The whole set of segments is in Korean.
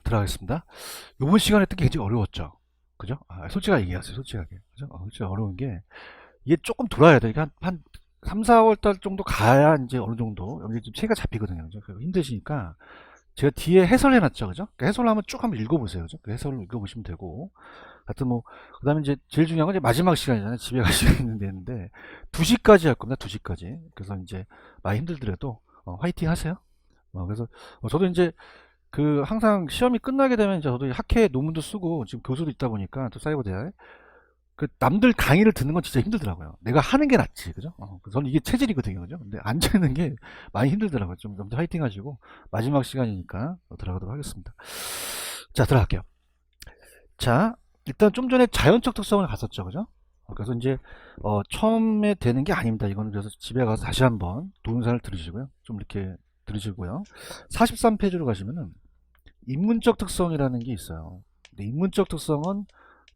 들어가겠습니다. 이번 시간에 듣기 굉장히 어려웠죠. 그죠? 솔직하게 얘기하세요. 솔직하게. 그죠? 솔직히 어려운 게, 이게 조금 돌아야 돼. 그러니까 한 3, 4월 달 정도 가야 이제 어느 정도, 여기 좀 체가 잡히거든요. 그죠? 그래서 힘드시니까, 제가 뒤에 해설해 놨죠. 그죠? 그 해설을 한번 쭉 한번 읽어보세요. 그죠? 그 해설을 읽어보시면 되고. 하여튼 뭐, 그 다음에 이제 제일 중요한 건 이제 마지막 시간이잖아요. 집에 갈 시간이 되는데, 2시까지 할 겁니다. 2시까지. 그래서 이제 많이 힘들더라도, 화이팅 하세요. 그래서, 저도 이제 그 항상 시험이 끝나게 되면 이제 저도 학회 논문도 쓰고 지금 교수도 있다 보니까 또 사이버대학에 그 남들 강의를 듣는 건 진짜 힘들더라고요. 내가 하는 게 낫지, 그죠? 저는 이게 체질이거든요, 그죠? 근데 앉는 게 많이 힘들더라고요. 좀 더 화이팅 하시고 마지막 시간이니까 들어가도록 하겠습니다. 자, 들어갈게요. 자, 일단 좀 전에 자연적 특성을 갔었죠, 그죠? 그래서 이제 처음에 되는 게 아닙니다. 이거는 그래서 집에 가서 다시 한번 동영상을 들으시고요. 좀 이렇게 들으시고요. 43페이지로 가시면은 인문적 특성이라는 게 있어요. 근데 인문적 특성은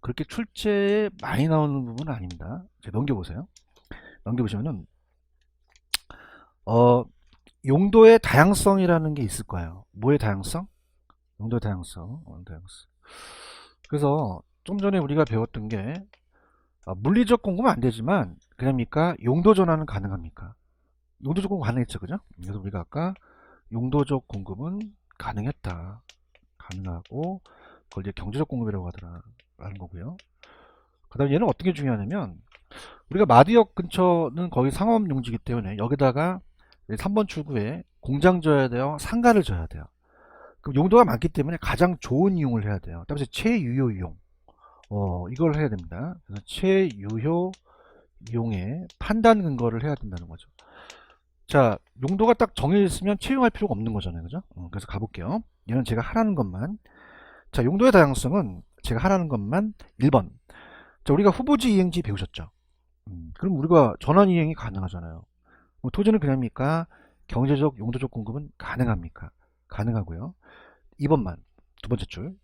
그렇게 출제에 많이 나오는 부분은 아닙니다. 이제 넘겨보세요. 넘겨보시면은 어, 용도의 다양성이라는 게 있을 거예요. 뭐의 다양성? 용도의 다양성. 다양성. 그래서 좀 전에 우리가 배웠던 게 물리적 공급은 안 되지만 그럽니까 용도 전환은 가능합니까? 용도적 공급 가능했죠, 그죠? 그래서 우리가 아까 용도적 공급은 가능했다. 가능하고 그걸 이제 경제적 공급이라고 하더라라는 거고요. 그 다음에 얘는 어떤 게 중요하냐면 우리가 마디역 근처는 거의 상업 용지이기 때문에 여기다가 3번 출구에 공장 져야 돼요, 상가를 져야 돼요. 그럼 용도가 많기 때문에 가장 좋은 이용을 해야 돼요. 따라서 최유효 이용, 이걸 해야 됩니다. 그래서 최유효 이용의 판단 근거를 해야 된다는 거죠. 자, 용도가 딱 정해져 있으면 채용할 필요가 없는 거잖아요, 그죠? 그래서 가볼게요. 얘는 제가 하라는 것만. 자, 용도의 다양성은 제가 하라는 것만 1번. 자, 우리가 후보지 이행지 배우셨죠? 그럼 우리가 전환 이행이 가능하잖아요. 토지는 그냥입니까? 경제적, 용도적 공급은 가능합니까? 가능하고요. 2번만, 두 번째 줄.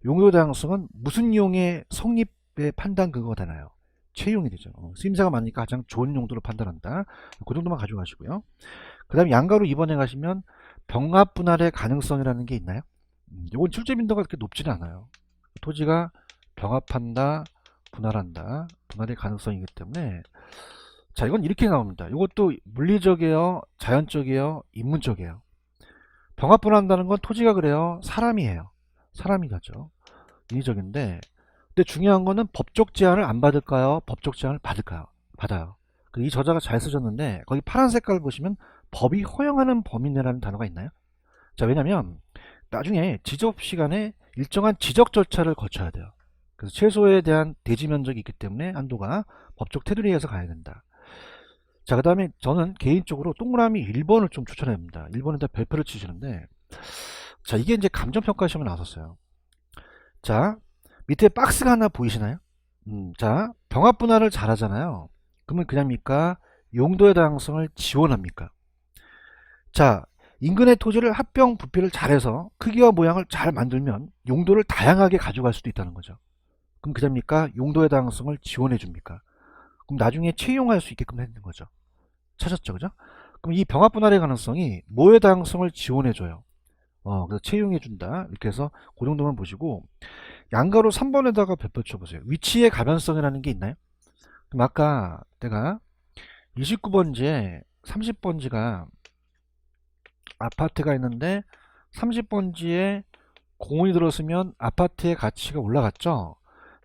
용도 다양성은 무슨 이용의 성립의 판단 근거가 되나요? 채용이 되죠. 쓰임새가 많으니까 가장 좋은 용도로 판단한다. 그 정도만 가져가시고요. 그 다음에 양가로 2번에 가시면 병합 분할의 가능성이라는 게 있나요? 이건 출제 빈도가 그렇게 높지는 않아요. 토지가 병합한다, 분할한다, 분할의 가능성이기 때문에 자, 이건 이렇게 나옵니다. 이것도 물리적이에요, 자연적이에요, 인문적이에요. 병합 분할한다는 건 토지가 그래요, 사람이 해요. 사람이 가죠. 인위적인데 근데 중요한 거는 법적 제한을 안 받을까요? 법적 제한을 받을까요? 받아요. 이 저자가 잘 쓰셨는데 거기 파란 색깔 보시면 법이 허용하는 범위 내라는 단어가 있나요? 자, 왜냐면 나중에 지적 시간에 일정한 지적 절차를 거쳐야 돼요. 그래서 최소에 대한 대지 면적이 있기 때문에 한도가 법적 테두리에서 가야 된다. 자, 그 다음에 저는 개인적으로 동그라미 1번을 좀 추천합니다. 1번에다 별표를 치시는데 자, 이게 이제 감정평가 시험에 나왔었어요. 자, 밑에 박스가 하나 보이시나요? 자, 병합 분할을 잘하잖아요. 그러면 그냥입니까? 용도의 다양성을 지원합니까? 자, 인근의 토지를 합병 부피를 잘해서 크기와 모양을 잘 만들면 용도를 다양하게 가져갈 수도 있다는 거죠. 그럼 그냥입니까? 용도의 다양성을 지원해 줍니까? 그럼 나중에 채용할 수 있게끔 해주는 거죠. 찾았죠, 그죠? 그럼 이 병합 분할의 가능성이 뭐의 다양성을 지원해 줘요? 그래서 채용해 준다. 이렇게 해서 그 정도만 보시고 양가로 3번에다가 별표 쳐보세요. 위치의 가변성이라는 게 있나요? 그럼 아까 내가 29번지에 30번지가 아파트가 있는데 30번지에 공원이 들어서면 아파트의 가치가 올라갔죠.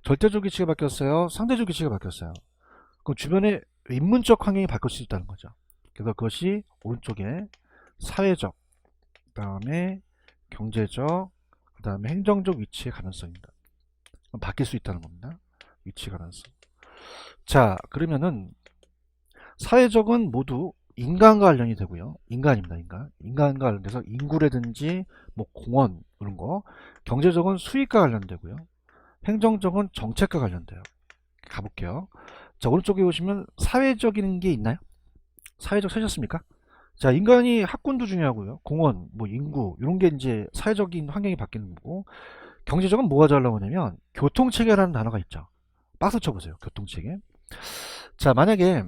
절대적 위치가 바뀌었어요, 상대적 위치가 바뀌었어요. 그럼 주변에 인문적 환경이 바뀔 수 있다는 거죠. 그래서 그것이 오른쪽에 사회적, 그 다음에 경제적, 그 다음에 행정적 위치의 가능성입니다. 바뀔 수 있다는 겁니다. 위치 가능성. 자, 그러면은 사회적은 모두 인간과 관련이 되고요. 인간입니다, 인간. 인간과 관련돼서 인구라든지 뭐 공원 그런 거. 경제적은 수익과 관련되고요. 행정적은 정책과 관련돼요. 가볼게요. 자, 오른쪽에 보시면 사회적인 게 있나요? 사회적 찾으셨습니까? 자, 인간이 학군도 중요하고요. 공원, 뭐 인구 이런 게 이제 사회적인 환경이 바뀌는 거고, 경제적은 뭐가 잘 나오냐면 교통체계라는 단어가 있죠. 박스 쳐보세요. 교통체계. 자, 만약에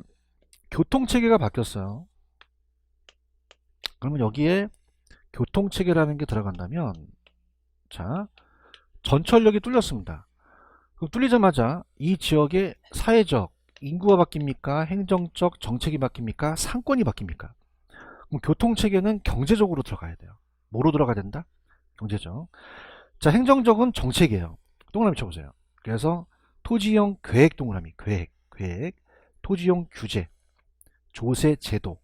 교통체계가 바뀌었어요. 그러면 여기에 교통체계라는 게 들어간다면 자, 전철역이 뚫렸습니다. 그럼 뚫리자마자 이 지역의 사회적 인구가 바뀝니까? 행정적 정책이 바뀝니까? 상권이 바뀝니까? 그럼 교통체계는 경제적으로 들어가야 돼요. 뭐로 들어가야 된다? 경제적. 자, 행정적은 정책이에요. 동그라미 쳐보세요. 그래서 토지형 계획 동그라미, 계획, 토지형 규제, 조세 제도,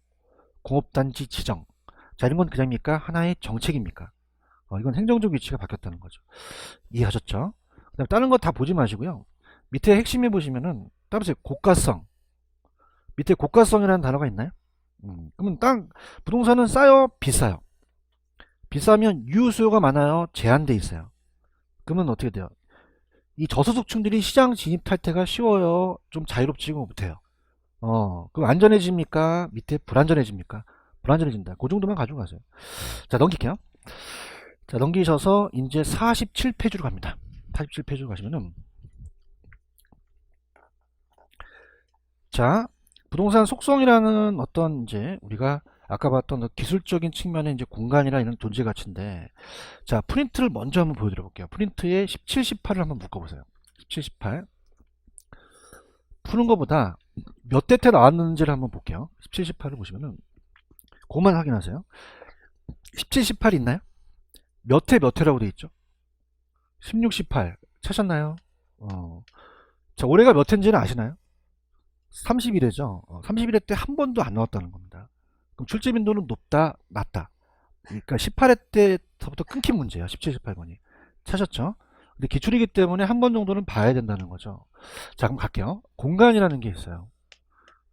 공업단지 지정. 자, 이런 건 그냥입니까? 하나의 정책입니까? 이건 행정적 위치가 바뀌었다는 거죠. 이해하셨죠? 그다음 다른 거 다 보지 마시고요. 밑에 핵심에 보시면은 따라서 고가성. 밑에 고가성이라는 단어가 있나요? 그러면 부동산은 싸요? 비싸요? 비싸면 유효수요가 많아요? 제한돼 있어요? 그러면 어떻게 돼요? 이 저소득층들이 시장 진입 탈퇴가 쉬워요? 좀 자유롭지가 못해요? 그럼 안전해집니까? 밑에 불안전해집니까? 불안전해진다. 그 정도만 가지고 가세요. 자, 넘길게요. 자, 넘기셔서 이제 47페이지로 갑니다. 47페이지로 가시면은, 자, 부동산 속성이라는 어떤 이제 우리가 아까 봤던 기술적인 측면의 이제 공간이나 이런 존재 가치인데, 자, 프린트를 먼저 한번 보여드려 볼게요. 프린트에 17, 18을 한번 묶어보세요. 17, 18. 푸는 것보다 몇 대 때 나왔는지를 한번 볼게요. 17, 18을 보시면은, 그것만 확인하세요. 17, 18 있나요? 몇 회 몇 회라고 되어 있죠? 16, 18. 찾았나요? 자, 올해가 몇 회인지는 아시나요? 31회죠. 31회 때 한 번도 안 나왔다는 겁니다. 그럼 출제 빈도는 높다, 낮다. 그러니까 18회 때부터 끊긴 문제예요. 17, 18번이. 찾았죠? 근데 기출이기 때문에 한 번 정도는 봐야 된다는 거죠. 자, 그럼 갈게요. 공간이라는 게 있어요.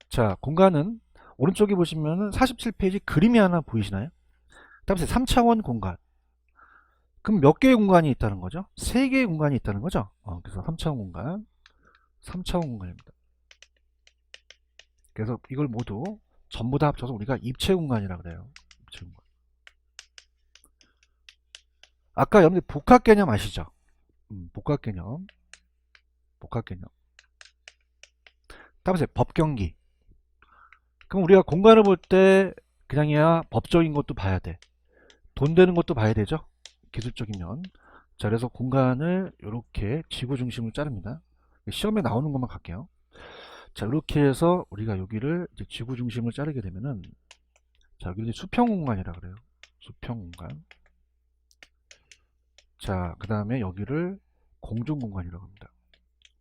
자, 공간은 오른쪽에 보시면은 47페이지 그림이 하나 보이시나요? 다음에 3차원 공간. 그럼 몇 개의 공간이 있다는 거죠? 3개의 공간이 있다는 거죠? 그래서 3차원 공간, 3차원 공간입니다. 그래서 이걸 모두 전부 다 합쳐서 우리가 입체 공간이라고 그래요. 입체 공간. 아까 여러분들 복합 개념 아시죠? 복합 개념. 다음에 법경기. 그럼 우리가 공간을 볼 때 그냥이야 법적인 것도 봐야 돼. 돈 되는 것도 봐야 되죠? 기술적인 면. 자, 그래서 공간을 이렇게 지구 중심을 자릅니다. 시험에 나오는 것만 갈게요. 자, 이렇게 해서 우리가 여기를 이제 지구 중심을 자르게 되면은, 자, 여기 이제 수평 공간이라 그래요. 수평 공간. 자, 그 다음에 여기를 공중 공간이라고 합니다.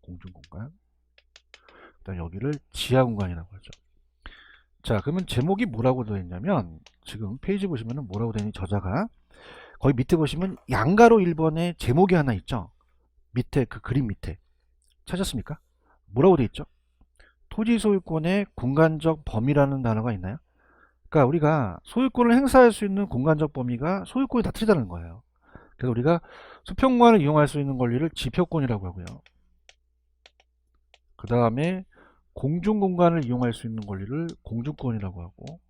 공중 공간. 그 다음에 여기를 지하 공간이라고 하죠. 자, 그러면 제목이 뭐라고 되어 있냐면, 지금 페이지 보시면은 뭐라고 되어 있니, 저자가. 거기 밑에 보시면 양가로 1번에 제목이 하나 있죠. 밑에 그 그림 밑에. 찾았습니까? 뭐라고 되어 있죠? 토지 소유권의 공간적 범위라는 단어가 있나요? 그러니까 우리가 소유권을 행사할 수 있는 공간적 범위가 소유권이 다 틀리다는 거예요. 그래서 우리가 수평공간을 이용할 수 있는 권리를 지표권이라고 하고요. 그 다음에 공중공간을 이용할 수 있는 권리를 공중권이라고 하고,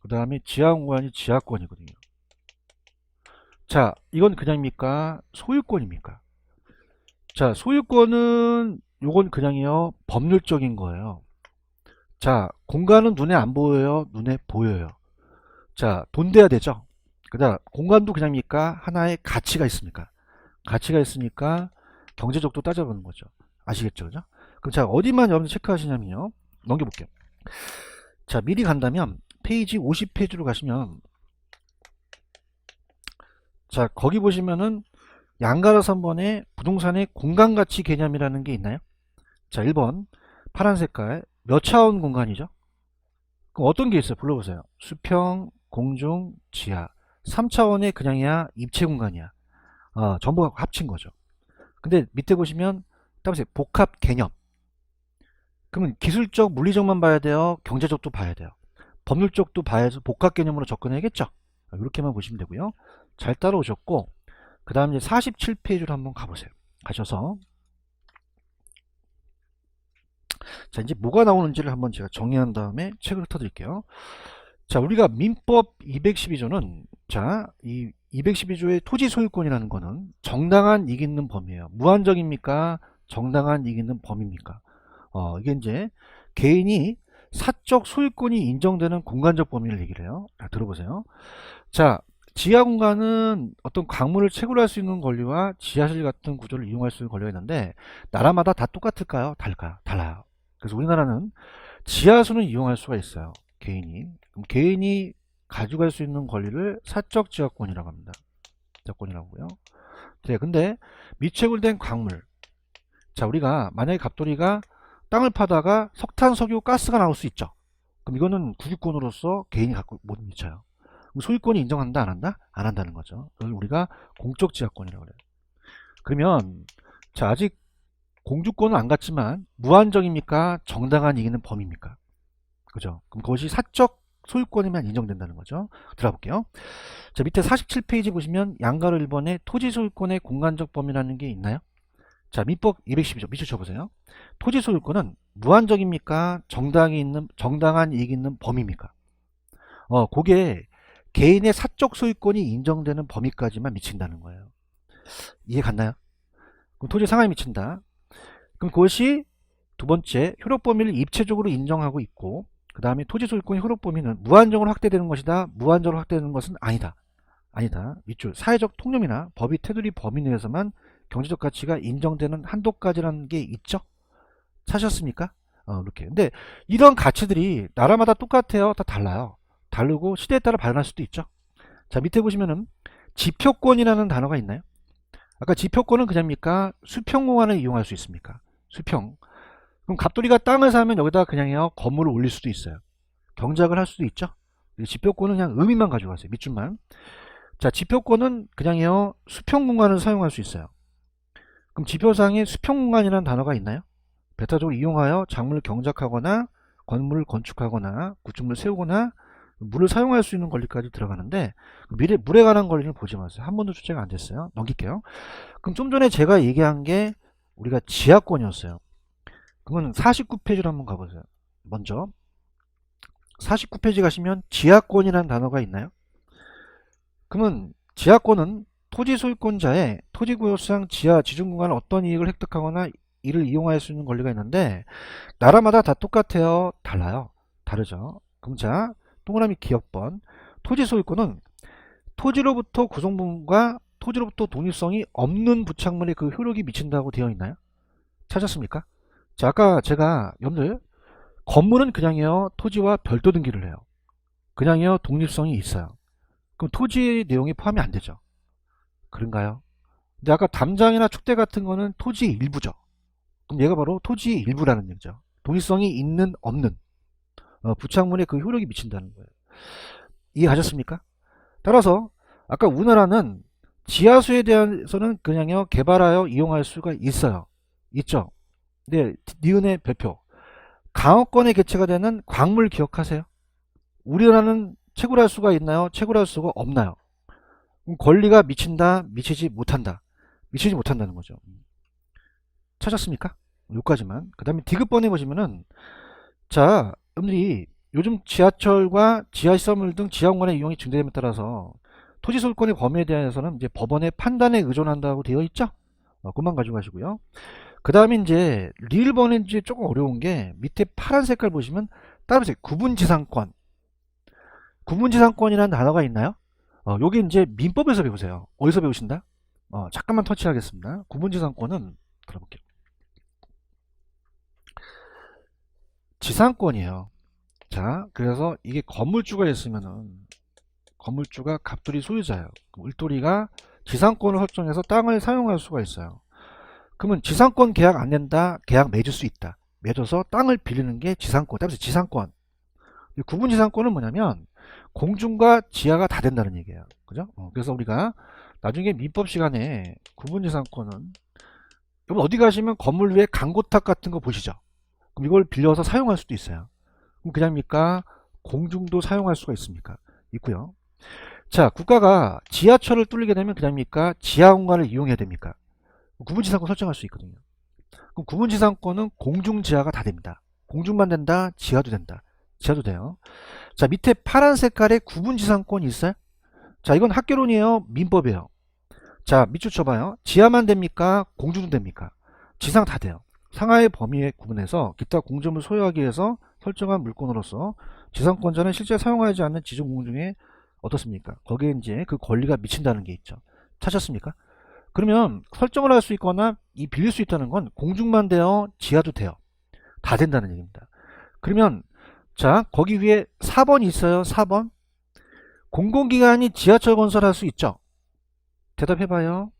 그 다음에 지하공간이 지하권이거든요. 자, 이건 그냥입니까? 소유권입니까? 자, 소유권은 요건 그냥이요, 법률적인 거예요. 자, 공간은 눈에 안 보여요? 눈에 보여요. 자, 돈 돼야 되죠? 그다음 공간도 그냥입니까? 하나의 가치가 있습니까? 가치가 있으니까 경제적도 따져보는 거죠. 아시겠죠? 그죠? 그럼 자, 어디만 여러분 체크하시냐면요. 넘겨볼게요. 자, 미리 간다면 페이지 50페이지로 가시면, 자, 거기 보시면은 양가로 3번에 부동산의 공간가치 개념이라는 게 있나요? 자, 1번 파란 색깔 몇 차원 공간이죠? 그럼 어떤 게 있어요? 불러보세요. 수평, 공중, 지하. 3차원의 그냥이야 입체 공간이야. 전부 합친 거죠. 근데 밑에 보시면 따보세요. 복합 개념. 그러면 기술적, 물리적만 봐야 돼요? 경제적도 봐야 돼요? 법률적도 봐야지 복합 개념으로 접근해야겠죠? 이렇게만 보시면 되고요. 잘 따라오셨고, 그 다음 이제 47페이지로 한번 가보세요. 가셔서, 자, 이제 뭐가 나오는지를 한번 제가 정리한 다음에 책을 흩어드릴게요. 자, 우리가 민법 212조는, 자, 이 212조의 토지 소유권이라는 거는 정당한 이익 있는 범위예요. 무한정입니까? 정당한 이익 있는 범위입니까? 이게 이제 개인이 사적 소유권이 인정되는 공간적 범위를 얘기를 해요. 자, 들어보세요. 자, 지하 공간은 어떤 광물을 채굴할 수 있는 권리와 지하실 같은 구조를 이용할 수 있는 권리가 있는데 나라마다 다 똑같을까요? 다를까요? 달라요. 그래서 우리나라는 지하수는 이용할 수가 있어요. 개인이. 그럼 개인이 가져갈 수 있는 권리를 사적 지하권이라고 합니다. 지하권이라고요. 네, 근데 미채굴된 광물. 자, 우리가 만약에 갑돌이가 땅을 파다가 석탄, 석유, 가스가 나올 수 있죠. 그럼 이거는 국유권으로서 개인이 갖고 못 미쳐요. 그럼 소유권이 인정한다, 안 한다? 안 한다는 거죠. 그걸 우리가 공적 지하권이라고 그래요. 그러면 자, 아직 공주권은 안 갔지만 무한정입니까? 정당한 이기는 범위입니까? 그죠? 그럼 그것이 사적 소유권이면 인정된다는 거죠. 들어볼게요. 자, 밑에 47페이지 보시면 양가로 1번에 토지 소유권의 공간적 범위라는 게 있나요? 자, 민법 212조 밑줄 쳐보세요. 토지 소유권은 무한정입니까? 정당한 이익이 있는 범위입니까? 그게 개인의 사적 소유권이 인정되는 범위까지만 미친다는 거예요. 이해 갔나요? 그럼 토지 상하에 미친다. 그럼 그것이 두 번째 효력 범위를 입체적으로 인정하고 있고, 그 다음에 토지 소유권의 효력 범위는 무한정으로 확대되는 것이다. 무한정으로 확대되는 것은 아니다. 아니다. 밑줄 사회적 통념이나 법이 테두리 범위 내에서만 경제적 가치가 인정되는 한도까지라는 게 있죠. 사셨습니까? 이렇게. 근데 이런 가치들이 나라마다 똑같아요? 다 달라요. 다르고 시대에 따라 발현할 수도 있죠. 자, 밑에 보시면은 지표권이라는 단어가 있나요? 아까 지표권은 그냥입니까? 수평 공간을 이용할 수 있습니까? 수평. 그럼 갑돌이가 땅을 사면 여기다 그냥요 건물을 올릴 수도 있어요. 경작을 할 수도 있죠. 지표권은 그냥 의미만 가져가세요. 밑줄만. 자, 지표권은 그냥요 수평 공간을 사용할 수 있어요. 그럼 지표상에 수평 공간이라는 단어가 있나요? 배타적으로 이용하여 작물을 경작하거나 건물을 건축하거나 구축물을 세우거나 물을 사용할 수 있는 권리까지 들어가는데 물에 관한 권리는 보지 마세요. 한 번도 출제가 안 됐어요. 넘길게요. 그럼 좀 전에 제가 얘기한 게 우리가 지하권이었어요. 그러면 49페이지로 한번 가보세요. 먼저 49페이지 가시면 지하권이라는 단어가 있나요? 그러면 지하권은 토지 소유권자의 토지구역상 지하 지중공간을 어떤 이익을 획득하거나 이를 이용할 수 있는 권리가 있는데 나라마다 다 똑같아요? 달라요? 다르죠. 그럼 자, 동그라미 기억번 토지 소유권은 토지로부터 구성분과 토지로부터 독립성이 없는 부착물에 그 효력이 미친다고 되어 있나요? 찾았습니까? 자, 아까 제가 여러분들 건물은 그냥요 토지와 별도 등기를 해요. 그냥요 독립성이 있어요. 그럼 토지 내용이 포함이 안 되죠. 그런가요? 근데 아까 담장이나 축대 같은 거는 토지 일부죠. 그럼 얘가 바로 토지 일부라는 얘기죠. 독립성이 있는 없는 부착물에 그 효력이 미친다는 거예요. 이해하셨습니까? 따라서 아까 우리나라는 지하수에 대해서는 그냥요 개발하여 이용할 수가 있어요. 있죠. 근데 니은의 별표 강업권에 개체가 되는 광물 기억하세요? 우리나라는 채굴할 수가 있나요? 채굴할 수가 없나요? 그럼 권리가 미친다, 미치지 못한다. 미치지 못한다는 거죠. 찾았습니까? 여기까지만. 그 다음에 디귿번에 보시면은 자, 여러분들이 요즘 지하철과 지하시설물 등 지하공간의 이용이 증대됨에 따라서 토지 소유권의 범위에 대해서는 이제 법원의 판단에 의존한다고 되어 있죠? 그것만 가지고 가시고요. 그 다음에 이제 리을번에 이제 조금 어려운 게 밑에 파란 색깔 보시면 따라보세요. 구분지상권. 구분지상권이라는 단어가 있나요? 여기 이제 민법에서 배우세요. 어디서 배우신다? 잠깐만 터치하겠습니다. 구분지상권은 들어볼게요. 지상권이에요. 자, 그래서 이게 건물주가 있으면은 건물주가 갑돌이 소유자예요. 을돌이가 지상권을 설정해서 땅을 사용할 수가 있어요. 그러면 지상권 계약 안 된다. 계약 맺을 수 있다. 맺어서 땅을 빌리는 게 지상권. 따라서 지상권. 구분지상권은 뭐냐면 공중과 지하가 다 된다는 얘기예요. 그죠? 그래서 우리가 나중에 민법 시간에 구분지상권은 여러분 어디 가시면 건물 위에 강고탁 같은 거 보시죠. 그럼 이걸 빌려서 사용할 수도 있어요. 그럼 그냥입니까? 공중도 사용할 수가 있습니까? 있고요. 자, 국가가 지하철을 뚫리게 되면 그냥입니까? 지하 공간을 이용해야 됩니까? 구분지상권 설정할 수 있거든요. 그럼 구분지상권은 공중지하가 다 됩니다. 공중만 된다, 지하도 된다. 지하도 돼요. 자, 밑에 파란 색깔의 구분지상권이 있어요? 자, 이건 학개론이에요? 민법이에요? 자, 밑줄 쳐봐요. 지하만 됩니까? 공중도 됩니까? 지상 다 돼요. 상하의 범위에 구분해서 기타 공점을 소유하기 위해서 설정한 물건으로서 지상권자는 실제 사용하지 않는 지중 공중에 어떻습니까? 거기에 이제 그 권리가 미친다는 게 있죠. 찾았습니까? 그러면 설정을 할 수 있거나 이 빌릴 수 있다는 건 공중만 돼요? 지하도 돼요? 다 된다는 얘기입니다. 그러면 자, 거기 위에 4번이 있어요. 4번. 공공기관이 지하철 건설할 수 있죠? 대답해봐요.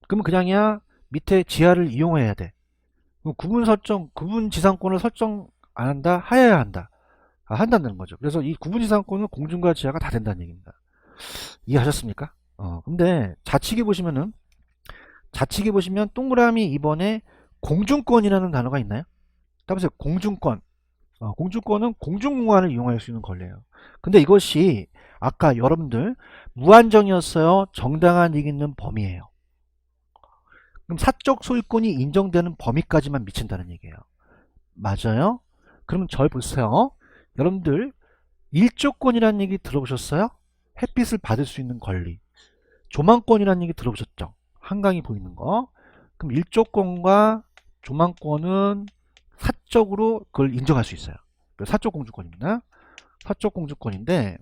그러면 그냥이야 밑에 지하를 이용해야 돼. 그럼 구분 설정, 구분 지상권을 설정 안 한다? 하여야 한다. 한다는 거죠. 그래서 이 구분 지상권은 공중과 지하가 다 된다는 얘기입니다. 이해하셨습니까? 근데 좌측에 보시면 동그라미 2번에 공중권이라는 단어가 있나요? 따라서 공중권. 공중권은 공중공간을 이용할 수 있는 권리예요. 근데 이것이 아까 여러분들 무한정이었어요? 정당한 이익 있는 범위예요. 그럼 사적 소유권이 인정되는 범위까지만 미친다는 얘기예요. 맞아요? 그럼 절 보세요. 여러분들 일조권이라는 얘기 들어보셨어요? 햇빛을 받을 수 있는 권리. 조망권이라는 얘기 들어보셨죠? 한강이 보이는 거. 그럼 일조권과 조망권은 사적으로 그걸 인정할 수 있어요. 사적 공주권입니다. 사적 공주권인데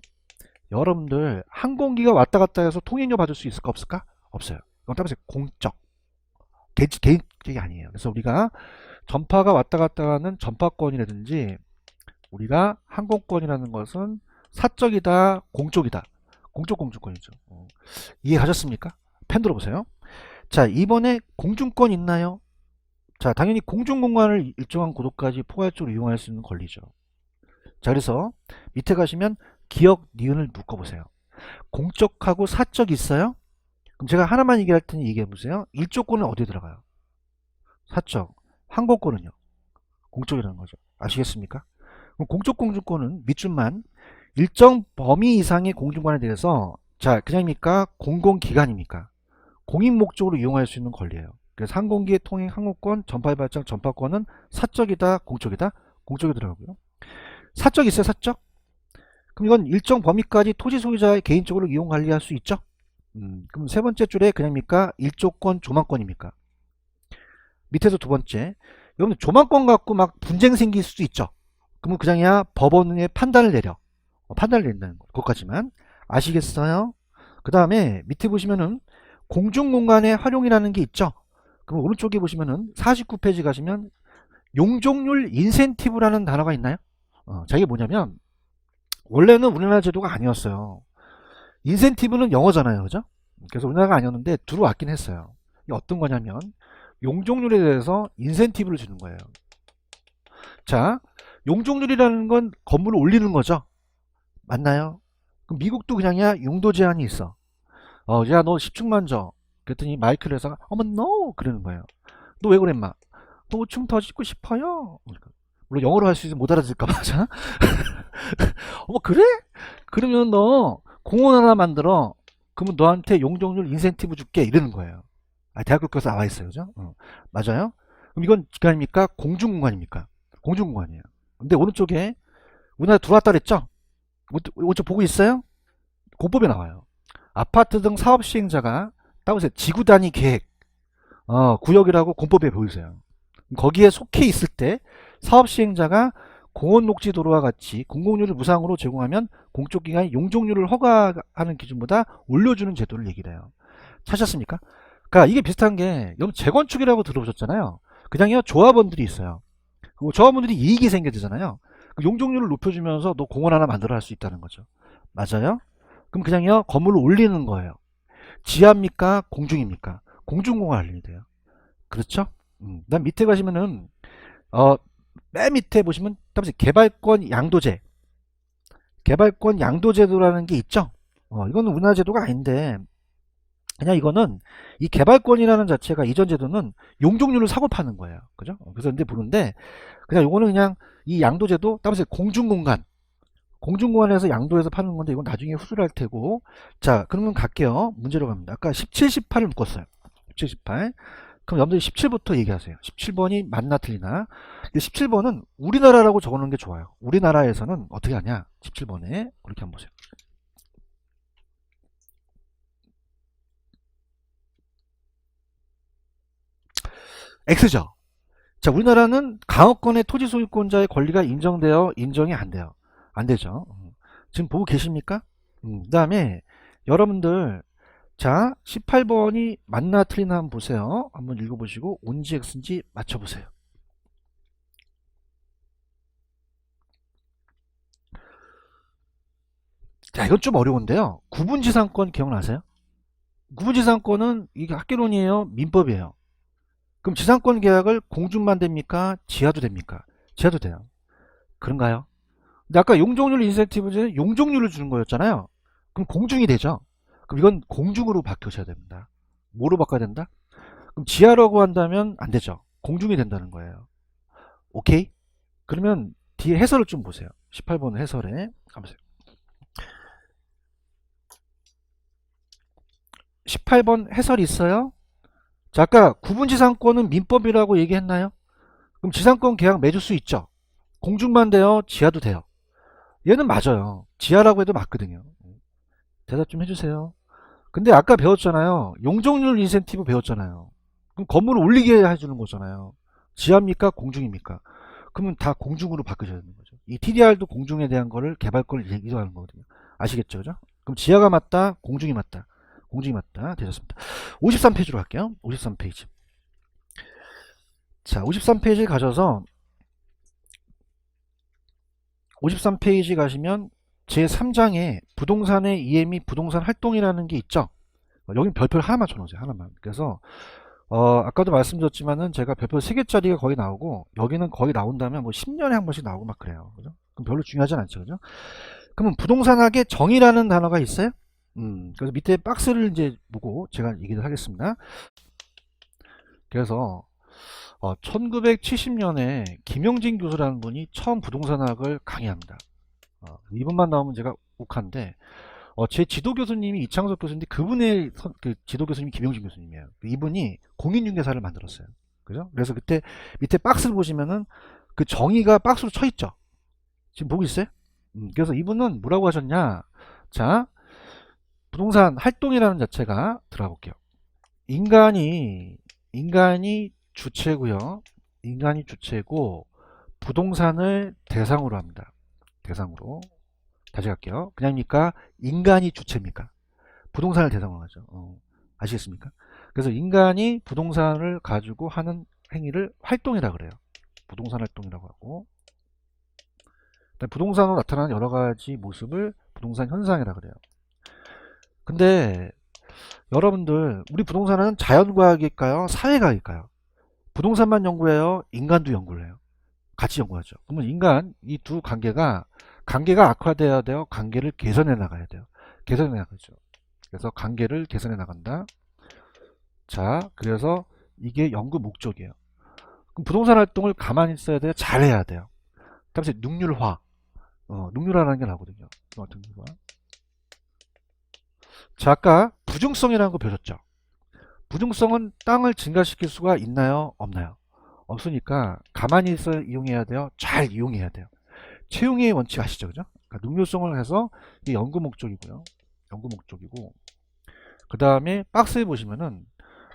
여러분들 항공기가 왔다 갔다 해서 통행료 받을 수 있을까 없을까? 없어요. 이건 따라서 공적. 개인적이 아니에요. 그래서 우리가 전파가 왔다 갔다 하는 전파권이라든지 우리가 항공권이라는 것은 사적이다, 공적이다. 공적 공주권이죠. 이해하셨습니까? 펜 들어보세요. 자, 이번에 공중권 있나요? 자, 당연히 공중공간을 일정한 고도까지 포괄적으로 이용할 수 있는 권리죠. 자, 그래서 밑에 가시면 기억, 니은을 묶어보세요. 공적하고 사적 있어요? 그럼 제가 하나만 얘기할 테니 얘기해보세요. 일조권은 어디에 들어가요? 사적. 항공권은요? 공적이라는 거죠. 아시겠습니까? 그럼 공적 공주권은 밑줄만 일정 범위 이상의 공중관에 대해서 자, 그냥입니까? 공공기관입니까? 공익 목적으로 이용할 수 있는 권리예요. 그래서 항공기의 통행, 항공권, 전파의 발장, 전파권은 사적이다, 공적이다? 공적이 들어가고요. 사적 있어요, 사적? 그럼 이건 일정 범위까지 토지 소유자의 개인적으로 이용 관리할 수 있죠? 그럼 세 번째 줄에 그냥입니까? 일조권, 조망권입니까? 밑에서 두 번째. 여러분 조망권 갖고 막 분쟁 생길 수도 있죠. 그러면 그냥이야 법원의 판단을 내려. 판단을 내린다는 거. 그것까지만. 아시겠어요? 그 다음에 밑에 보시면은 공중공간의 활용이라는 게 있죠. 그럼 오른쪽에 보시면은 49페이지 가시면 용적률 인센티브라는 단어가 있나요? 자, 이게 뭐냐면 원래는 우리나라 제도가 아니었어요. 인센티브는 영어잖아요. 그죠? 그래서 우리나라가 아니었는데 들어왔긴 했어요. 이게 어떤 거냐면 용적률에 대해서 인센티브를 주는 거예요. 자, 용적률이라는 건 건물을 올리는 거죠. 맞나요? 그럼 미국도 그냥이야 용도 제한이 있어. 야, 너 10층만 줘. 그랬더니 마이크를 해서 어머 no 그러는 거예요. 너 왜 그래 인마? 너 5층 더 짓고 싶어요. 물론 영어로 할 수 있어 못 알아들을까 봐. 어머 그래? 그러면 너 공원 하나 만들어. 그러면 너한테 용적률 인센티브 줄게 이러는 거예요. 대학교 교과서 나와 있어요. 그죠? 맞아요? 그럼 이건 기관입니까? 공중공간입니까? 공중공간이에요. 근데 오른쪽에 우리나라 들어왔다 그랬죠? 오른쪽 보고 있어요? 공법에 나와요. 아파트 등 사업 시행자가 따보세요. 지구 단위 계획 구역이라고 공법에 보이세요. 거기에 속해 있을 때 사업 시행자가 공원 녹지 도로와 같이 공공유를 무상으로 제공하면 공적 기관이 용적률을 허가하는 기준보다 올려주는 제도를 얘기를 해요. 찾았습니까? 그러니까 이게 비슷한 게 여러분 재건축이라고 들어보셨잖아요. 그냥요 조합원들이 있어요. 그 조합원들이 이익이 생겨 되잖아요. 용적률을 높여주면서 너 공원 하나 만들어 할 수 있다는 거죠. 맞아요? 그럼 그냥요 건물을 올리는 거예요. 지하입니까? 공중입니까? 공중공간을 알려야 돼요. 그렇죠? 그다음 밑에 가시면은 맨 밑에 보시면 개발권 양도제, 개발권 양도제도라는 게 있죠. 이거는 우리나라 제도가 아닌데 그냥 이거는 이 개발권이라는 자체가 이전 제도는 용적률을 사고 파는 거예요. 그죠? 그래서 근데 보는데 그냥 요거는 그냥 이 양도제도 따라서 공중공간, 공중공간에서 양도해서 파는 건데 이건 나중에 후술할 테고. 자, 그러면 갈게요. 문제로 갑니다. 아까 17, 18을 묶었어요. 17, 18. 그럼 여러분들이 17부터 얘기하세요. 17번이 맞나 틀리나. 17번은 우리나라라고 적어놓은 게 좋아요. 우리나라에서는 어떻게 하냐. 17번에 그렇게 한번 보세요. X죠. 자, 우리나라는 강업권의 토지 소유권자의 권리가 인정되어 인정이 안 돼요. 안 되죠. 지금 보고 계십니까? 그 다음에 여러분들 자 18번이 맞나 틀리나 한번 보세요. 한번 읽어보시고 온지 x인지 맞춰보세요. 자 이건 좀 어려운데요. 구분지상권 기억나세요? 구분지상권은 이게 학개론이에요, 민법이에요. 그럼 지상권 계약을 공중만 됩니까? 지하도 됩니까? 지하도 돼요. 그런가요? 근데 아까 용적률 인센티브제는 용적률을 주는 거였잖아요. 그럼 공중이 되죠. 그럼 이건 공중으로 바뀌셔야 됩니다. 뭐로 바꿔야 된다? 그럼 지하라고 한다면 안 되죠. 공중이 된다는 거예요. 오케이? 그러면 뒤에 해설을 좀 보세요. 18번 해설에 가보세요. 18번 해설이 있어요. 자, 아까 구분지상권은 민법이라고 얘기했나요? 그럼 지상권 계약 맺을 수 있죠. 공중만 돼요? 지하도 돼요? 얘는 맞아요. 지하라고 해도 맞거든요. 대답 좀 해주세요. 근데 아까 배웠잖아요. 용적률 인센티브 배웠잖아요. 그럼 건물을 올리게 해주는 거잖아요. 지하입니까? 공중입니까? 그러면 다 공중으로 바꾸셔야 되는 거죠. 이 TDR도 공중에 대한 거를 개발권을 얘기하는 거거든요. 아시겠죠? 그죠? 그럼 지하가 맞다, 공중이 맞다. 공중이 맞다. 되셨습니다. 53페이지로 갈게요. 53페이지. 자, 53페이지 가셔서 53페이지 가시면 제3장에 부동산의 EM이 부동산 활동이라는 게 있죠. 여긴 별표 하나만 쳐놓으세요. 하나만. 그래서 아까도 말씀드렸지만은 제가 별표 3개짜리가 거의 나오고 여기는 거의 나온다면 뭐 10년에 한 번씩 나오고 막 그래요. 그죠? 그럼 별로 중요하진 않죠. 그죠? 그러면 부동산학의 정의라는 단어가 있어요? 그래서 밑에 박스를 이제 보고 제가 얘기를 하겠습니다. 그래서 1970년에 김영진 교수라는 분이 처음 부동산학을 강의합니다. 이분만 나오면 제가 욱한데 제 지도 교수님이 이창석 교수인데 그분의 그 지도 교수님이 김영진 교수님이에요. 이분이 공인중개사를 만들었어요. 그죠? 그래서 그때 밑에 박스를 보시면은 그 정의가 박스로 쳐 있죠. 지금 보고 있어요? 그래서 이분은 뭐라고 하셨냐? 자, 부동산 활동이라는 자체가 들어가 볼게요. 인간이 주체고요. 인간이 주체고 부동산을 대상으로 합니다. 대상으로. 다시 갈게요. 그냥입니까? 인간이 주체입니까? 부동산을 대상으로 하죠. 아시겠습니까? 그래서 인간이 부동산을 가지고 하는 행위를 활동이라 그래요. 부동산 활동이라고 하고 부동산으로 나타나는 여러 가지 모습을 부동산 현상이라 그래요. 근데 여러분들 우리 부동산은 자연과학일까요? 사회과학일까요? 부동산만 연구해요? 인간도 연구를 해요? 같이 연구하죠. 그러면 인간 이 두 관계가 악화돼야 돼요? 관계를 개선해 나가야 돼요? 개선해 나가죠. 그래서 관계를 개선해 나간다. 자, 그래서 이게 연구 목적이에요. 그럼 부동산 활동을 가만히 있어야 돼요? 잘해야 돼요. 다음에 능률화. 능률화라는 게 나오거든요. 능률화. 자, 아까 부중성이라는 거 배웠죠. 부중성은 땅을 증가시킬 수가 있나요? 없나요? 없으니까 가만히 있어 이용해야 돼요. 잘 이용해야 돼요. 채용의 원칙 아시죠? 그죠? 그러니까 능률성을 해서 이게 연구 목적이고요. 연구 목적이고 그 다음에 박스에 보시면은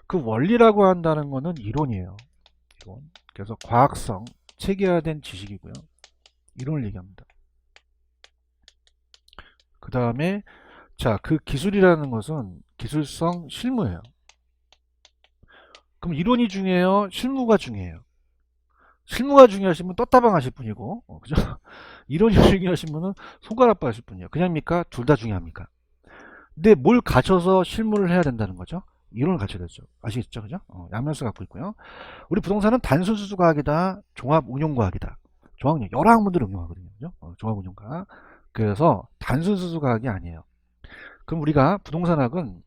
그 원리라고 한다는 거는 이론이에요. 이론. 그래서 과학성, 체계화된 지식이고요. 이론을 얘기합니다. 그 다음에 자, 그 기술이라는 것은 기술성 실무예요. 그럼 이론이 중요해요? 실무가 중요해요? 실무가 중요하신 분 떴다방 하실 분이고, 그죠? 이론이 중요하신 분은 손가락바 하실 분이에요. 그냥입니까? 둘 다 중요합니까? 근데 뭘 갖춰서 실무를 해야 된다는 거죠? 이론을 갖춰야 되죠. 아시겠죠? 그죠? 양면서 갖고 있고요. 우리 부동산은 단순 수수과학이다, 종합 운용과학이다. 종합운용, 여러 학문들을 응용하거든요. 그죠? 종합 운용과학. 그래서 단순 수수과학이 아니에요. 그럼 우리가 부동산학은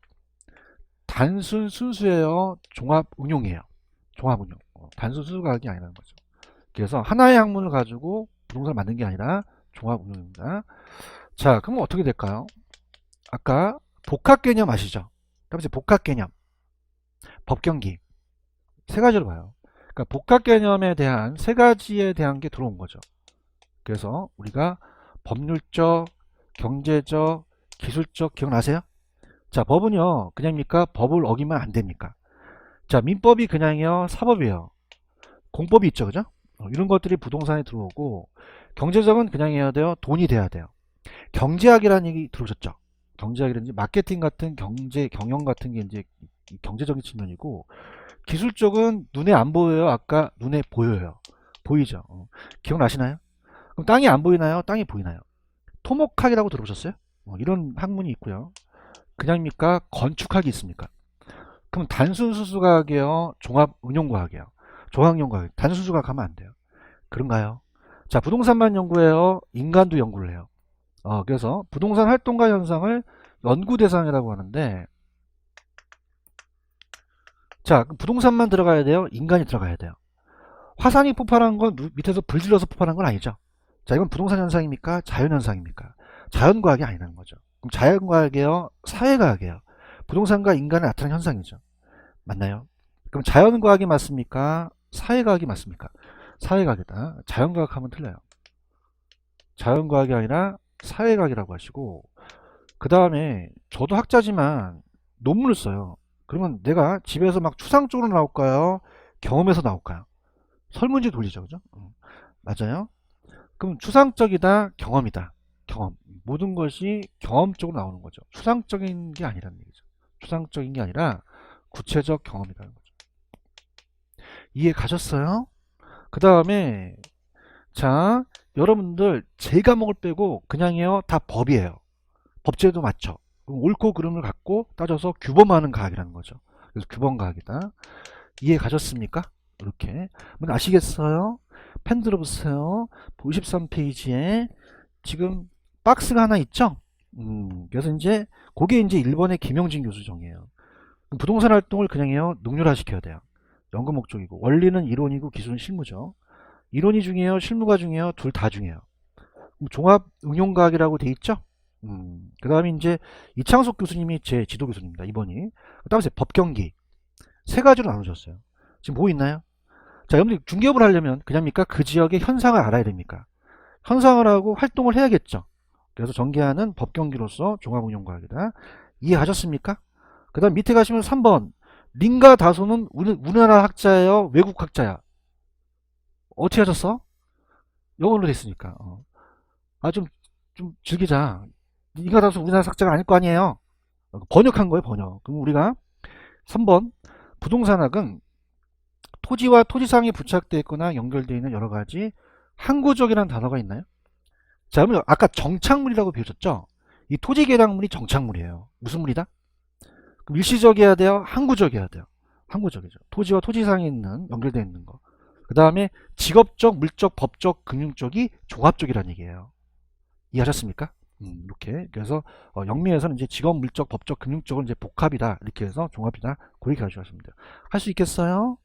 단순 순수예요? 종합 운용이에요? 종합 운용. 단순 수수과학이 아니라는 거죠. 그래서 하나의 학문을 가지고 부동산을 만든 게 아니라 종합 운용입니다. 자, 그럼 어떻게 될까요? 아까 복합 개념 아시죠? 그럼 이제 복합 개념, 법경기 세 가지로 봐요. 그러니까 복합 개념에 대한 세 가지에 대한 게 들어온 거죠. 그래서 우리가 법률적, 경제적, 기술적 기억나세요? 자, 법은요, 그냥입니까? 법을 어기면 안 됩니까? 자, 민법이 그냥이요, 사법이에요. 공법이 있죠, 그죠? 이런 것들이 부동산에 들어오고, 경제적은 그냥 해야 돼요, 돈이 돼야 돼요. 경제학이라는 얘기 들어오셨죠? 경제학이라든지 마케팅 같은 경영 같은 게 이제 이 경제적인 측면이고, 기술 쪽은 눈에 안 보여요? 아까 눈에 보여요? 보이죠? 기억나시나요? 그럼 땅이 안 보이나요? 땅이 보이나요? 토목학이라고 들어보셨어요? 이런 학문이 있고요. 그냥입니까? 건축학이 있습니까? 그럼 단순 수수과학이에요? 종합 응용과학이에요? 종합응용과학. 단순 수수과학 하면 안 돼요. 그런가요? 자, 부동산만 연구해요? 인간도 연구를 해요. 그래서 부동산 활동과 현상을 연구 대상이라고 하는데, 자, 그럼 부동산만 들어가야 돼요? 인간이 들어가야 돼요? 화산이 폭발한 건 밑에서 불 질러서 폭발한 건 아니죠. 자, 이건 부동산 현상입니까? 자연 현상입니까? 자연과학이 아니라는 거죠. 그럼 자연과학이에요? 사회과학이에요? 부동산과 인간에 나타나는 현상이죠. 맞나요? 그럼 자연과학이 맞습니까? 사회과학이 맞습니까? 사회과학이다. 자연과학 하면 틀려요. 자연과학이 아니라 사회과학이라고 하시고, 그 다음에 저도 학자지만 논문을 써요. 그러면 내가 집에서 막 추상적으로 나올까요? 경험에서 나올까요? 설문지 돌리죠, 그죠? 맞아요. 그럼 추상적이다, 경험이다. 경험. 모든 것이 경험적으로 나오는 거죠. 추상적인 게 아니라는 얘기죠. 추상적인 게 아니라 구체적 경험이라는 거죠. 이해 가셨어요? 그 다음에, 자, 여러분들 제 과목을 빼고 그냥이요, 다 법이에요. 법제도 맞죠. 옳고 그름을 갖고 따져서 규범하는 과학이라는 거죠. 그래서 규범과학이다. 이해 가셨습니까? 이렇게. 뭐 아시겠어요? 펜 들어보세요. 53페이지에 지금 박스가 하나 있죠? 그래서 이제 그게 이제 일본의 김용진 교수 정의예요. 부동산 활동을 그냥 해요. 능률화 시켜야 돼요. 연구 목적이고, 원리는 이론이고 기술은 실무죠. 이론이 중요해요, 실무가 중요해요, 둘 다 중요해요. 종합 응용과학이라고 돼 있죠? 그 다음에 이제 이창석 교수님이 제 지도 교수님입니다. 이번이. 그 다음에 법경기. 세 가지로 나누셨어요. 지금 뭐 있나요? 자, 여러분들 중개업을 하려면 그냥입니까? 그 지역의 현상을 알아야 됩니까? 현상을 하고 활동을 해야겠죠. 그래서 전개하는 법경기로서 종합응용과학이다. 이해하셨습니까? 그 다음 밑에 가시면 3번. 링가 다소는 우리나라 학자예요? 외국 학자야? 어떻게 하셨어? 영어로 됐으니까. 좀 즐기자. 링가 다소 우리나라 학자가 아닐 거 아니에요? 번역한 거예요, 번역. 그럼 우리가 3번. 부동산학은 토지와 토지상에 부착되어 있거나 연결되어 있는 여러 가지 항구적이라는 단어가 있나요? 자, 그러면 아까 정착물이라고 배우셨죠? 이 토지 계량물이 정착물이에요. 무슨 물이다? 그럼 일시적이어야 돼요? 항구적이어야 돼요? 항구적이죠. 토지와 토지상에 있는 연결되어 있는 거. 그 다음에 직업적, 물적, 법적, 금융적이 종합적이라는 얘기예요. 이해하셨습니까? 이렇게. 그래서 영미에서는 이제 직업, 물적, 법적, 금융적은 이제 복합이다. 이렇게 해서 종합이다. 그렇게 가져가시면 돼요. 할 수 있겠어요?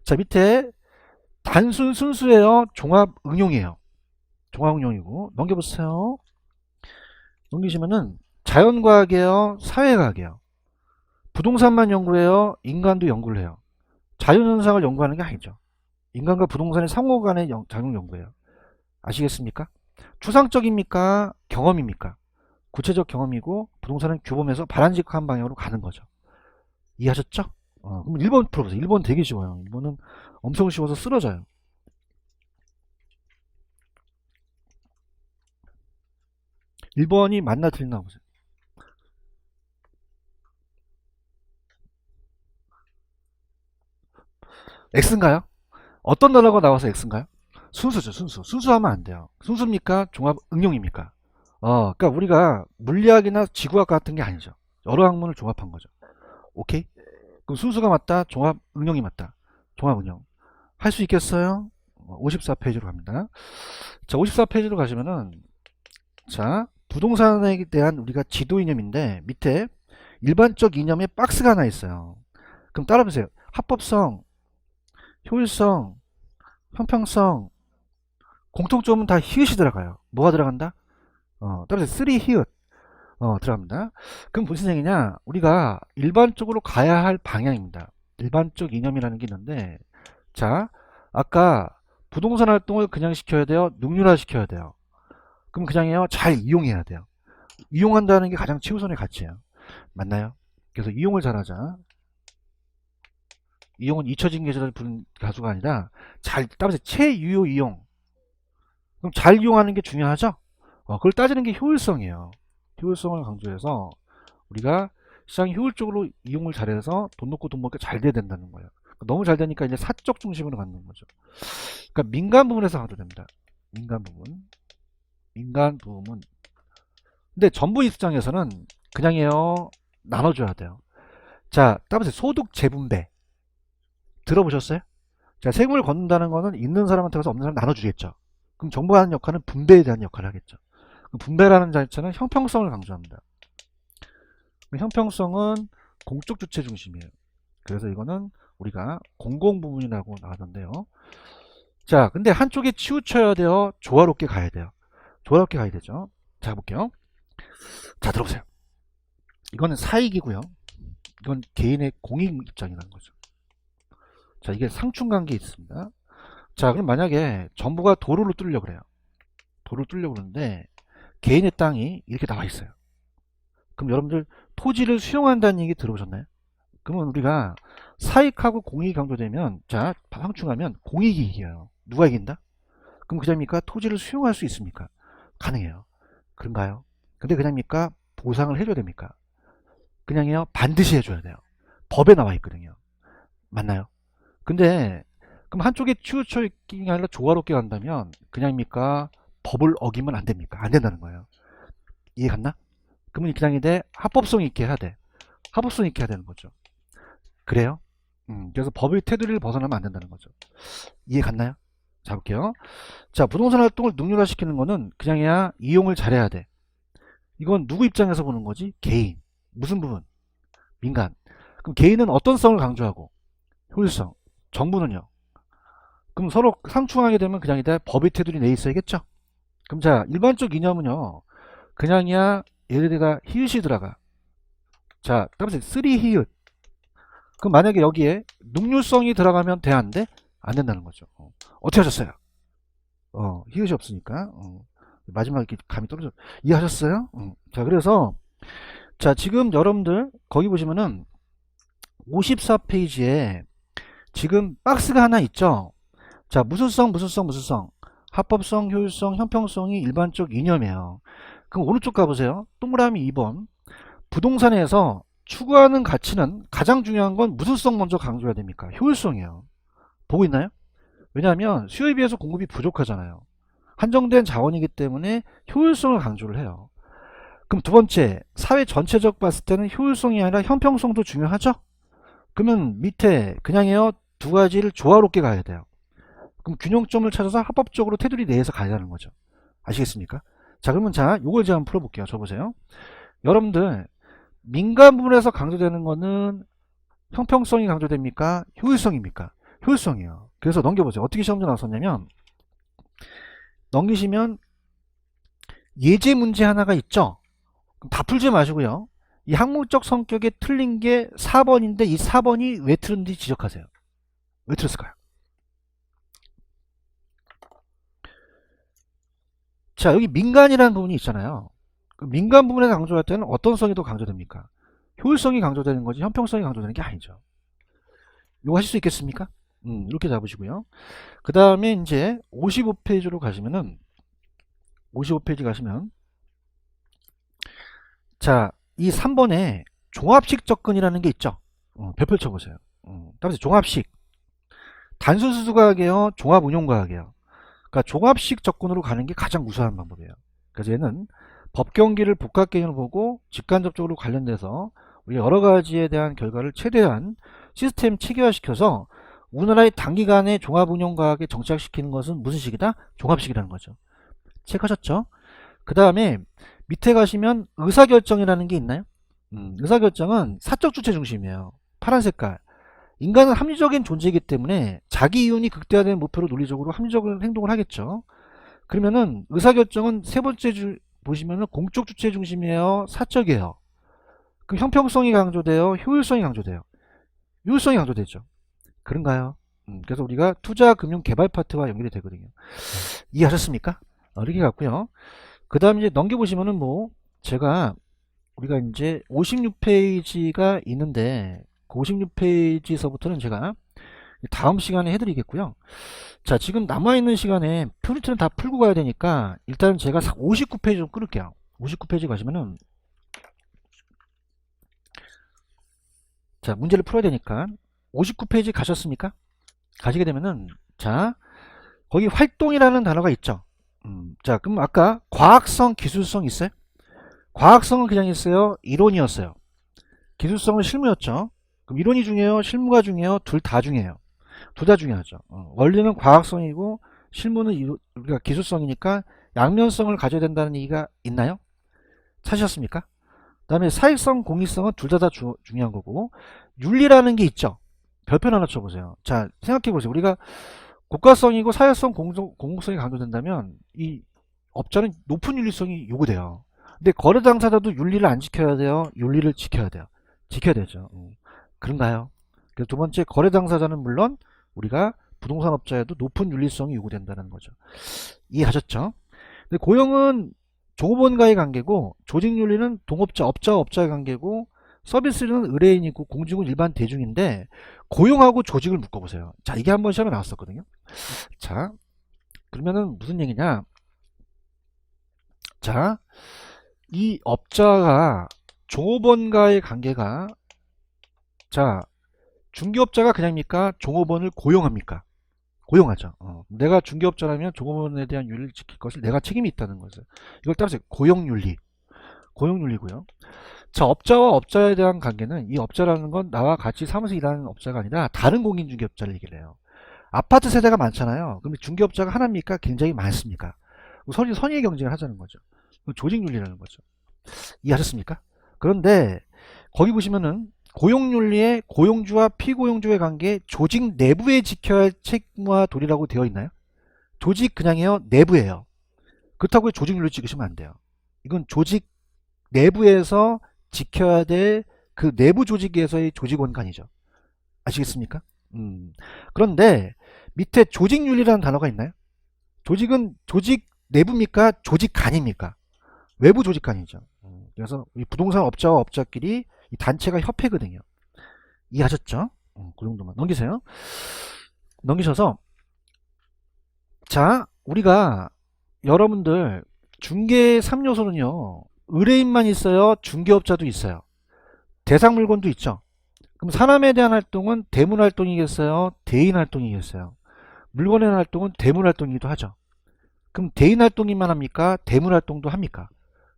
자, 밑에 단순 순수예요? 종합 응용이에요? 종합 응용이고. 넘겨보세요. 넘기시면은 자연과학이에요? 사회과학이에요? 부동산만 연구해요? 인간도 연구를 해요? 자연현상을 연구하는 게 아니죠. 인간과 부동산의 상호 간의 작용 연구예요. 아시겠습니까? 추상적입니까? 경험입니까? 구체적 경험이고 부동산은 규범에서 바람직한 방향으로 가는 거죠. 이해하셨죠? 그럼 1번 풀어보세요. 1번 되게 쉬워요. 1번은 엄청 쉬워서 쓰러져요. 1번이 맞나 틀리나 보세요. X인가요? 어떤 단어가 나와서 X인가요? 순수죠, 순수. 순수하면 안 돼요. 순수입니까? 종합 응용입니까? 그러니까 우리가 물리학이나 지구학 같은 게 아니죠. 여러 학문을 종합한 거죠. 오케이? 그럼 순수가 맞다, 종합 응용이 맞다. 종합 응용. 할 수 있겠어요? 54페이지로 갑니다. 자, 54페이지로 가시면은, 자, 부동산에 대한 우리가 지도 이념인데, 밑에 일반적 이념의 박스가 하나 있어요. 그럼 따라보세요. 합법성, 효율성, 형평성, 공통점은 다 히읗이 들어가요. 뭐가 들어간다? 따라서 3 히읗 들어갑니다. 그럼 무슨 얘기냐? 우리가 일반적으로 가야 할 방향입니다. 일반적 이념이라는 게 있는데, 자, 아까 부동산 활동을 그냥 시켜야 돼요? 능률화 시켜야 돼요? 그럼 그냥요, 잘 이용해야 돼요. 이용한다는 게 가장 최우선의 가치예요. 맞나요? 그래서 이용을 잘하자. 이용은 잊혀진 계절을 부른 가수가 아니라 잘 따라서 최유효 이용. 그럼 잘 이용하는 게 중요하죠? 그걸 따지는 게 효율성이에요. 효율성을 강조해서 우리가 시장 효율적으로 이용을 잘해서 돈 놓고 돈 먹게 잘 돼야 된다는 거예요. 너무 잘 되니까 이제 사적 중심으로 갖는 거죠. 그러니까 민간 부분에서 강조됩니다. 민간 부분. 민간 부분. 근데 정부 입장에서는 그냥요 나눠줘야 돼요. 자, 따라서 소득 재분배 들어보셨어요? 자, 세금을 걷는다는 거는 있는 사람한테 가서 없는 사람 나눠주겠죠. 그럼 정부가 하는 역할은 분배에 대한 역할을 하겠죠. 분배라는 자체는 형평성을 강조합니다. 형평성은 공적 주체 중심이에요. 그래서 이거는 우리가 공공 부분이라고 나왔는데요. 자, 근데 한쪽에 치우쳐야 돼요. 조화롭게 가야 돼요. 조화롭게 가야 되죠. 자, 볼게요. 자, 들어보세요. 이거는 사익이고요. 이건 개인의 공익 입장이라는 거죠. 자, 이게 상충관계 있습니다. 자, 그럼 만약에 정부가 도로를 뚫으려고 그래요. 도로를 뚫으려고 그러는데 개인의 땅이 이렇게 나와 있어요. 그럼 여러분들 토지를 수용한다는 얘기 들어보셨나요? 그러면 우리가 사익하고 공익이 강조되면, 자, 상충하면 공익이 이겨요. 누가 이긴다? 그럼 그냥입니까? 토지를 수용할 수 있습니까? 가능해요. 그런가요? 근데 그냥입니까? 보상을 해줘야 됩니까? 그냥요, 반드시 해줘야 돼요. 법에 나와 있거든요. 맞나요? 근데 그럼 한쪽에 치우쳐 있기 아니라 조화롭게 간다면 그냥입니까? 법을 어기면 안 됩니까? 안 된다는 거예요. 이해 갔나? 그러면 그냥이 돼 합법성 있게 해야 돼. 합법성 있게 해야 되는 거죠. 그래요? 그래서 법의 테두리를 벗어나면 안 된다는 거죠. 이해 갔나요? 자, 볼게요. 자, 부동산 활동을 능률화시키는 거는 그냥이야 이용을 잘해야 돼. 이건 누구 입장에서 보는 거지? 개인. 무슨 부분? 민간. 그럼 개인은 어떤 성을 강조하고? 효율성. 정부는요? 그럼 서로 상충하게 되면 그냥이다 법의 테두리 내에 있어야겠죠? 그럼 자, 일반적 이념은요. 그냥이야 예를 들어 히읗이 들어가. 자, 따라서 3 히읗. 그럼 만약에 여기에 능률성이 들어가면 돼, 안 돼? 안 된다는 거죠. 어떻게 하셨어요? 히읗이 없으니까. 마지막에 감이 떨어져. 이해하셨어요? 자, 그래서 자, 지금 여러분들 거기 보시면은 54페이지에 지금 박스가 하나 있죠? 자, 무슨 성? 합법성, 효율성, 형평성이 일반적 이념이에요. 그럼 오른쪽 가보세요. 동그라미 2번. 부동산에서 추구하는 가치는 가장 중요한 건 무슨 성 먼저 강조해야 됩니까? 효율성이에요. 보고 있나요? 왜냐하면 수요에 비해서 공급이 부족하잖아요. 한정된 자원이기 때문에 효율성을 강조를 해요. 그럼 두 번째, 사회 전체적 봤을 때는 효율성이 아니라 형평성도 중요하죠? 그러면 밑에 그냥요 두 가지를 조화롭게 가야 돼요. 그럼 균형점을 찾아서 합법적으로 테두리 내에서 가야 하는 거죠. 아시겠습니까? 자, 그러면 자, 요걸 제가 한번 풀어볼게요. 저 보세요. 여러분들 민간 부분에서 강조되는 거는 형평성이 강조됩니까? 효율성입니까? 효율성이에요. 그래서 넘겨보세요. 어떻게 시험지 나왔었냐면 넘기시면 예제 문제 하나가 있죠. 그럼 다 풀지 마시고요. 이 학문적 성격에 틀린 게 4번인데 이 4번이 왜 틀린지 지적하세요. 왜 틀렸을까요? 자, 여기 민간이라는 부분이 있잖아요. 그 민간 부분에 강조할 때는 어떤 성이 더 강조됩니까? 효율성이 강조되는 거지 형평성이 강조되는 게 아니죠. 이거 하실 수 있겠습니까? 이렇게 잡으시고요. 그 다음에 이제 55페이지로 가시면은 55페이지 가시면 자, 이 3번에 종합식 접근이라는 게 있죠. 별표 쳐보세요. 따라서 종합식 단순수수과학이에요, 종합운용과학이에요. 그러니까 종합식 접근으로 가는 게 가장 우수한 방법이에요. 그래서 얘는 법경기를 복합 개념을 보고 직간접적으로 관련돼서 우리 여러 가지에 대한 결과를 최대한 시스템 체계화시켜서 우리나라의 단기간에 종합운용과학에 정착시키는 것은 무슨 식이다? 종합식이라는 거죠. 체크하셨죠? 그 다음에 밑에 가시면 의사결정이라는 게 있나요? 의사결정은 사적 주체 중심이에요. 파란 색깔. 인간은 합리적인 존재이기 때문에 자기 이윤이 극대화된 목표로 논리적으로 합리적인 행동을 하겠죠. 그러면은 의사결정은 세 번째 줄 보시면은 공적 주체 중심이에요, 사적이에요. 그 형평성이 강조돼요, 효율성이 강조돼요. 효율성이 강조되죠. 그런가요? 그래서 우리가 투자 금융 개발 파트와 연결이 되거든요. 이해하셨습니까? 이렇게 갔고요. 그 다음 이제 넘겨보시면은 뭐 제가 우리가 이제 56페이지가 있는데 그 56페이지서부터는 제가 다음 시간에 해드리겠고요. 자, 지금 남아있는 시간에 프린트는 다 풀고 가야 되니까 일단 제가 59페이지 좀 끊을게요. 59페이지 가시면은 자, 문제를 풀어야 되니까 59페이지 가셨습니까? 가시게 되면은 자, 거기 활동이라는 단어가 있죠. 자, 그럼 아까 과학성, 기술성 있어요? 과학성은 그냥 있어요? 이론이었어요? 기술성은 실무였죠? 그럼 이론이 중요해요? 실무가 중요해요? 둘 다 중요해요. 둘 다 중요하죠. 원리는 과학성이고 실무는 우리가 기술성이니까 양면성을 가져야 된다는 얘기가 있나요? 찾으셨습니까? 그 다음에 사익성, 공익성은 둘 다 중요한 거고, 윤리라는 게 있죠. 별표 하나 쳐보세요. 자, 생각해보세요. 우리가 국가성이고 사회성, 공공성이 강조된다면 이 업자는 높은 윤리성이 요구돼요. 근데 거래 당사자도 윤리를 안 지켜야 돼요? 윤리를 지켜야 돼요? 지켜야 되죠. 그런가요? 그래서 두 번째, 거래 당사자는 물론 우리가 부동산 업자에도 높은 윤리성이 요구된다는 거죠. 이해하셨죠? 근데 고용은 종업원과의 관계고, 조직윤리는 동업자, 업자와 업자의 관계고, 서비스는 의뢰인이고, 공직은 일반 대중인데, 고용하고 조직을 묶어보세요. 자, 이게 한번 시험에 나왔었거든요. 자, 그러면은 무슨 얘기냐? 자, 이 업자가 종업원과의 관계가, 자, 중개업자가 그냥입니까? 종업원을 고용합니까? 고용하죠. 내가 중개업자라면 종업원에 대한 윤리를 지킬 것을 내가 책임이 있다는 거죠. 이걸 따라서 고용윤리. 고용윤리고요. 자, 업자와 업자에 대한 관계는, 이 업자라는 건 나와 같이 사무실 일하는 업자가 아니라 다른 공인중개업자를 얘기를 해요. 아파트 세대가 많잖아요. 그럼 중개업자가 하나입니까? 굉장히 많습니까? 선의의 경쟁을 하자는 거죠. 조직윤리라는 거죠. 이해하셨습니까? 그런데 거기 보시면은 고용윤리에 고용주와 피고용주의 관계, 조직 내부에 지켜야 할 책무와 도리라고 되어 있나요? 조직 그냥이요, 내부예요. 그렇다고 조직윤리 찍으시면 안 돼요. 이건 조직 내부에서 지켜야 될 그 내부 조직에서의 조직원간이죠. 아시겠습니까? 그런데 밑에 조직윤리라는 단어가 있나요? 조직은 조직 내부입니까? 조직간입니까? 외부 조직간이죠. 그래서 이 부동산 업자와 업자끼리 이 단체가 협회거든요. 이해하셨죠? 그 정도만 넘기세요. 넘기셔서, 자, 우리가 여러분들 중개 3요소는요, 의뢰인만 있어요? 중개업자도 있어요? 대상 물건도 있죠? 그럼 사람에 대한 활동은 대문 활동이겠어요? 대인 활동이겠어요? 물건에 대한 활동은 대문 활동이기도 하죠. 그럼 대인 활동이만 합니까? 대문 활동도 합니까?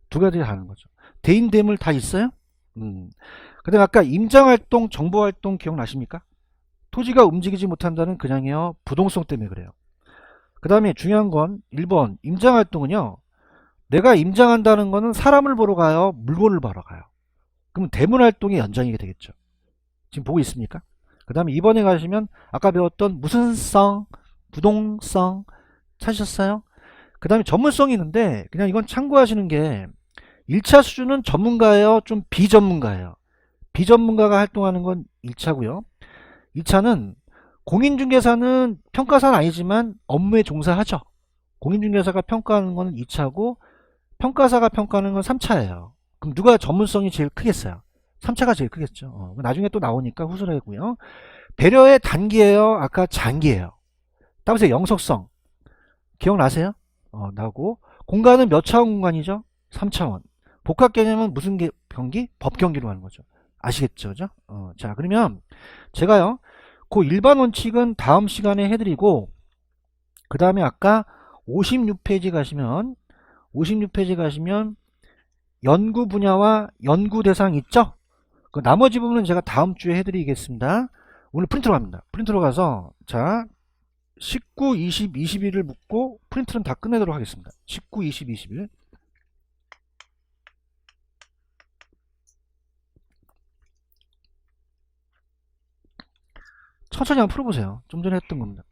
두 가지 하는 거죠. 대인 대물 다 있어요? 그 다음에 아까 임장활동, 정보활동 기억나십니까? 토지가 움직이지 못한다는 그냥이요, 부동성 때문에 그래요. 그 다음에 중요한 건 1번 임장활동은요, 내가 임장한다는 거는 사람을 보러 가요, 물건을 보러 가요. 그러면 대문활동의 연장이 되겠죠. 지금 보고 있습니까? 그 다음에 2번에 가시면 아까 배웠던 무슨성, 부동성 찾으셨어요? 그 다음에 전문성이 있는데 그냥 이건 참고하시는 게, 1차 수준은 전문가예요, 좀 비전문가예요? 비전문가가 활동하는 건 1차고요. 2차는 공인중개사는 평가사는 아니지만 업무에 종사하죠. 공인중개사가 평가하는 건 2차고 평가사가 평가하는 건 3차예요. 그럼 누가 전문성이 제일 크겠어요? 3차가 제일 크겠죠. 나중에 또 나오니까 후술하고요. 배려의 단기예요, 아까 장기예요? 따보세요. 영속성 기억나세요? 나고, 공간은 몇 차원 공간이죠? 3차원. 복합 개념은 무슨 경기? 법 경기로 하는 거죠. 아시겠죠? 그죠? 자, 그러면 제가요, 그 일반 원칙은 다음 시간에 해드리고, 그 다음에 아까 56페이지 가시면, 56페이지 가시면 연구 분야와 연구 대상 있죠? 그 나머지 부분은 제가 다음 주에 해드리겠습니다. 오늘 프린트로 갑니다. 프린트로 가서, 자, 19, 20, 21을 묻고 프린트는 다 끝내도록 하겠습니다. 19, 20, 21. 천천히 한번 풀어보세요. 좀 전에 했던 겁니다.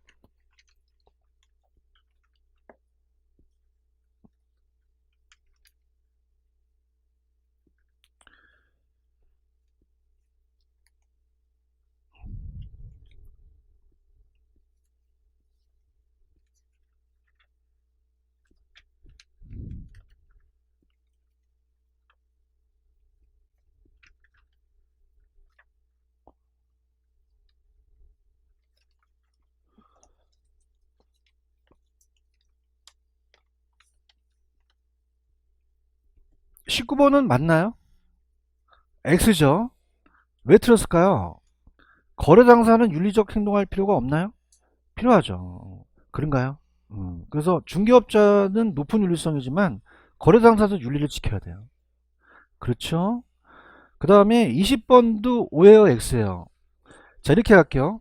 (19번은) 맞나요? X죠. 왜 틀었을까요? 거래 당사는 윤리적 행동할 필요가 없나요? 필요하죠. 그런가요? 그래서 중개업자는 높은 윤리성이지만 거래 당사도 윤리를 지켜야 돼요. 그렇죠? 그 다음에 20번도 O예요, X예요? 자, 이렇게 할게요.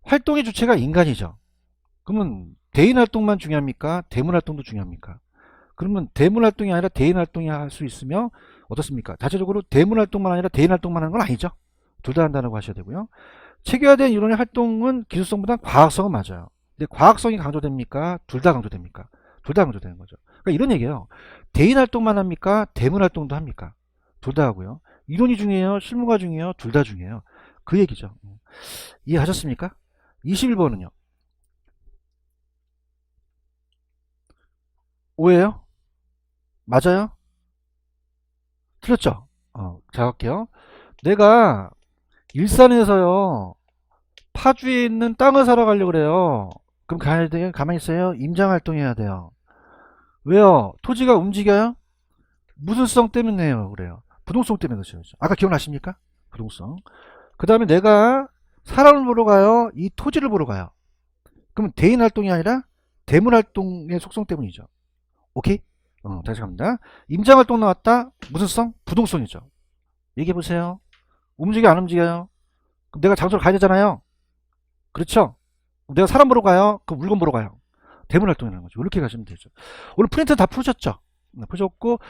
활동의 주체가 인간이죠. 그러면 대인 활동만 중요합니까? 대물 활동도 중요합니까? 그러면 대물 활동이 아니라 대인 활동이 할 수 있으며 어떻습니까? 자체적으로 대물 활동만 아니라 대인 활동만 하는 건 아니죠. 둘 다 한다고 하셔야 되고요. 체계화된 이론의 활동은 기술성보다 과학성은 맞아요. 근데 과학성이 강조됩니까? 둘 다 강조됩니까? 둘 다 강조되는 거죠. 그러니까 이런 얘기예요. 대인 활동만 합니까? 대물 활동도 합니까? 둘 다 하고요. 이론이 중요해요? 실무가 중요해요? 둘 다 중요해요. 그 얘기죠. 이해하셨습니까? 21번은요. 오해요? 맞아요? 틀렸죠? 자, 갈게요. 내가 일산에서요, 파주에 있는 땅을 사러 가려고 그래요. 그럼 가야 돼요? 가만히 있어요? 임장 활동해야 돼요. 왜요? 토지가 움직여요? 무슨 성 때문에요? 그래요. 부동성 때문에 그렇죠. 아까 기억나십니까? 부동성. 그 다음에 내가 사람을 보러 가요? 이 토지를 보러 가요? 그러면 대인 활동이 아니라 대물 활동의 속성 때문이죠. 오케이? 다시 갑니다. 임장 활동 나왔다? 무슨 성? 부동성이죠. 얘기해 보세요. 움직여 안 움직여요? 그럼 내가 장소를 가야 되잖아요. 그렇죠? 내가 사람 보러 가요? 그 물건 보러 가요. 대물 활동이라는 거죠. 이렇게 가시면 되죠. 오늘 프린트 다 풀으셨죠? 네, 풀으셨고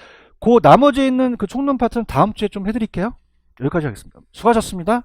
그 나머지 있는 그 총론 파트는 다음 주에 좀 해드릴게요. 여기까지 하겠습니다. 수고하셨습니다.